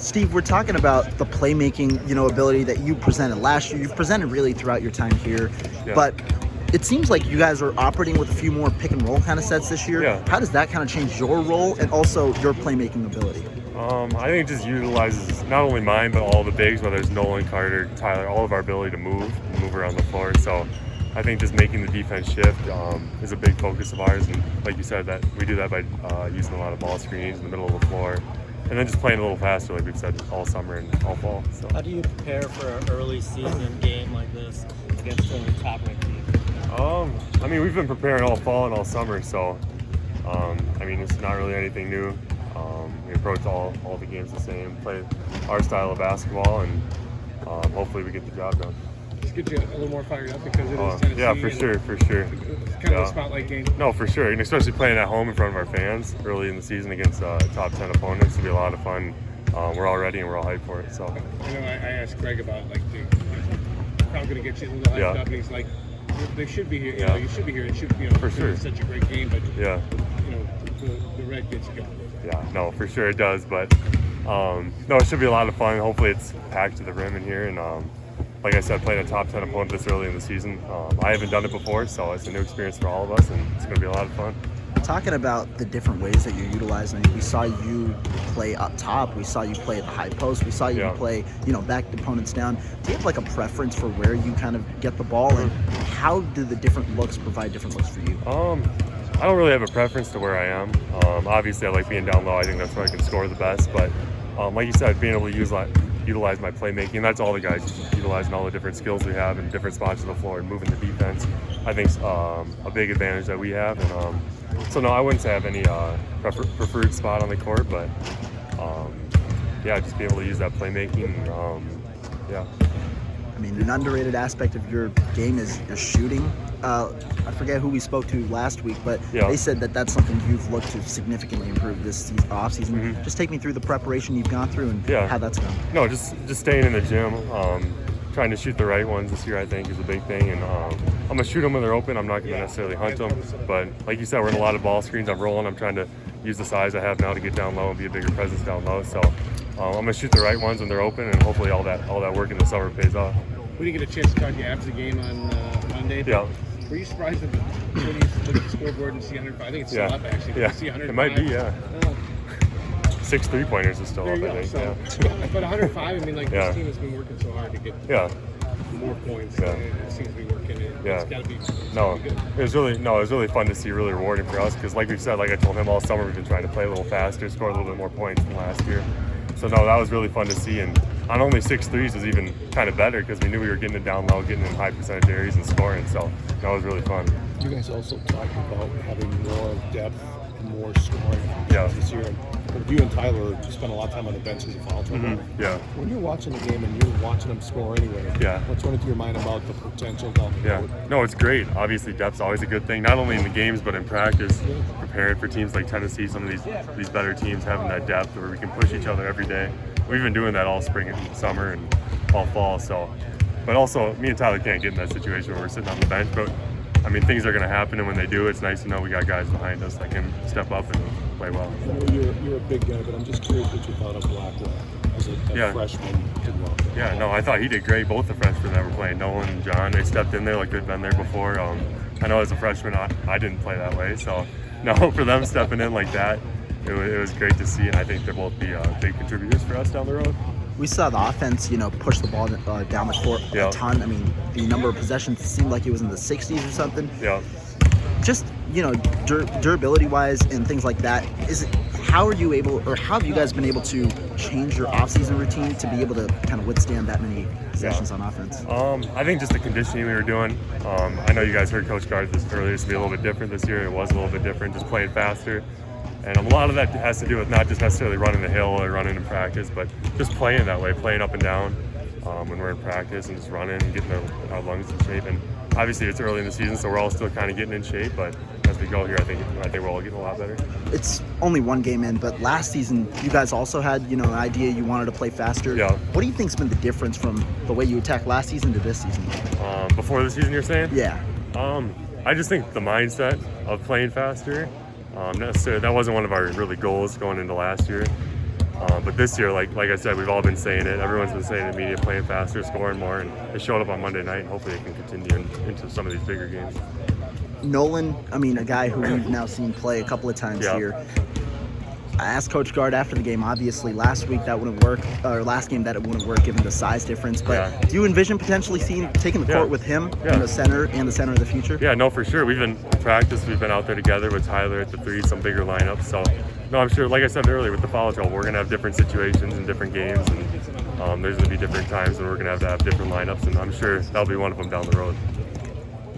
Steve, we're talking about the playmaking, ability that you presented last year. You've presented really throughout your time here, but it seems like you guys are operating with a few more pick and roll kind of sets this year. Yeah. How does that kind of change your role and also your playmaking ability? I think it just utilizes not only mine, but all the bigs, whether it's Nolan, Carter, Tyler, all of our ability to move around the floor. So I think just making the defense shift is a big focus of ours. And like you said, that we do that by using a lot of ball screens in the middle of the floor. And then just playing a little faster, like we've said, all summer and all fall. So. How do you prepare for an early season game like this against a top-ranked team? We've been preparing all fall and all summer, so it's not really anything new. We approach all the games the same, play our style of basketball, and hopefully we get the job done. Just get you a little more fired up because it is Tennessee. Yeah, for sure. It's kind of a spotlight game. No, for sure, and especially playing at home in front of our fans early in the season against top 10 opponents will be a lot of fun. We're all ready and we're all hyped for it. So. I asked Greg about the crowd going to get you a little hyped up, and he's like, they should be here. You should be here. It should, for sure. It's such a great game, but the red gets you going. Yeah, no, for sure it does, but it should be a lot of fun. Hopefully it's packed to the rim in here, and like I said, playing a top 10 opponent this early in the season, I haven't done it before, so it's a new experience for all of us, and it's going to be a lot of fun. Talking about the different ways that you're utilizing, we saw you play up top. We saw you play at the high post. We saw you play, back opponents down. Do you have like a preference for where you kind of get the ball, and how do the different looks provide different looks for you? I don't really have a preference to where I am. Obviously, I like being down low. I think that's where I can score the best. But like you said, being able to utilize my playmaking, that's all the guys utilizing all the different skills we have in different spots of the floor and moving the defense. I think a big advantage that we have. And so no, I wouldn't say I have any preferred spot on the court, but just be able to use that playmaking. An underrated aspect of your game is your shooting. I forget who we spoke to last week, but they said that that's something you've looked to significantly improve this offseason. Mm-hmm. Just take me through the preparation you've gone through and how that's gone. No, just staying in the gym, trying to shoot the right ones this year, I think, is a big thing. And I'm going to shoot them when they're open. I'm not going to necessarily hunt them. But like you said, we're in a lot of ball screens. I'm rolling. I'm trying to use the size I have now to get down low and be a bigger presence down low. So I'm going to shoot the right ones when they're open, and hopefully all that work in the summer pays off. We didn't get a chance to talk to you after the game on Monday. Yeah. Were you surprised when you look at the scoreboard and see 105? I think it's still up, actually. Yeah. See 105? It might be, yeah. 6 3-pointers is still up, I think. So, but 105, this team has been working so hard to get more points. Yeah. It seems to be working. It's got to be good. It was really fun to see, really rewarding for us, because like we said, like I told him all summer, we've been trying to play a little faster, score a little bit more points than last year. So no, that was really fun to see, and on only 6 threes was even kind of better because we knew we were getting it down low, getting in high percentage areas and scoring. So that was really fun. You guys also talked about having more depth and more scoring this year. But you and Tyler spent a lot of time on the bench as a foul trouble. Mm-hmm. Yeah. When you're watching the game and you're watching them score anyway, what's going through your mind about the potential down the road? No, it's great. Obviously, depth's always a good thing, not only in the games but in practice. Preparing for teams like Tennessee, some of these better teams having that depth where we can push each other every day. We've been doing that all spring and summer and all fall. So, but also, me and Tyler can't get in that situation where we're sitting on the bench. But things are going to happen, and when they do, it's nice to know we got guys behind us that can step up and play well. I know you're a big guy, but I'm just curious what you thought of Blackwell as a freshman. Yeah, no, I thought he did great. Both the freshmen that were playing, Nolan and John, they stepped in there like they'd been there before. I know as a freshman, I didn't play that way. So, no, for them stepping in like that, it was great to see, and I think they'll both be big contributors for us down the road. We saw the offense, push the ball down the court a ton. The number of possessions seemed like it was in the 60s or something. Yeah. Just, durability-wise and things like that, how have you guys been able to change your off-season routine to be able to kind of withstand that many possessions on offense? I think just the conditioning we were doing. I know you guys heard Coach Gard this earlier. It's going to be a little bit different this year. It was a little bit different, just playing faster. And a lot of that has to do with not just necessarily running the hill or running in practice, but just playing that way, playing up and down when we're in practice and just running and getting our lungs in shape. And obviously it's early in the season, so we're all still kind of getting in shape. But as we go here, I think we're all getting a lot better. It's only one game in, but last season you guys also had an idea you wanted to play faster. Yeah. What do you think's been the difference from the way you attacked last season to this season? Before the season, you're saying? Yeah. I just think the mindset of playing faster. Necessarily, that wasn't one of our really goals going into last year. But this year, like I said, we've all been saying it. Everyone's been saying it in media, playing faster, scoring more, and they showed up on Monday night. And hopefully, they can continue into some of these bigger games. Nolan, I mean, a guy who we've now seen play a couple of times here. I asked Coach Gard after the game, obviously last week that wouldn't work, or last game that it wouldn't work given the size difference, but do you envision potentially taking the court with him in the center and the center of the future? Yeah, no, for sure. We've been in practice, we've been out there together with Tyler at the 3, some bigger lineups. So, no, I'm sure, like I said earlier, with the foul trouble, we're going to have different situations and different games, and there's going to be different times when we're going to have different lineups, and I'm sure that'll be one of them down the road.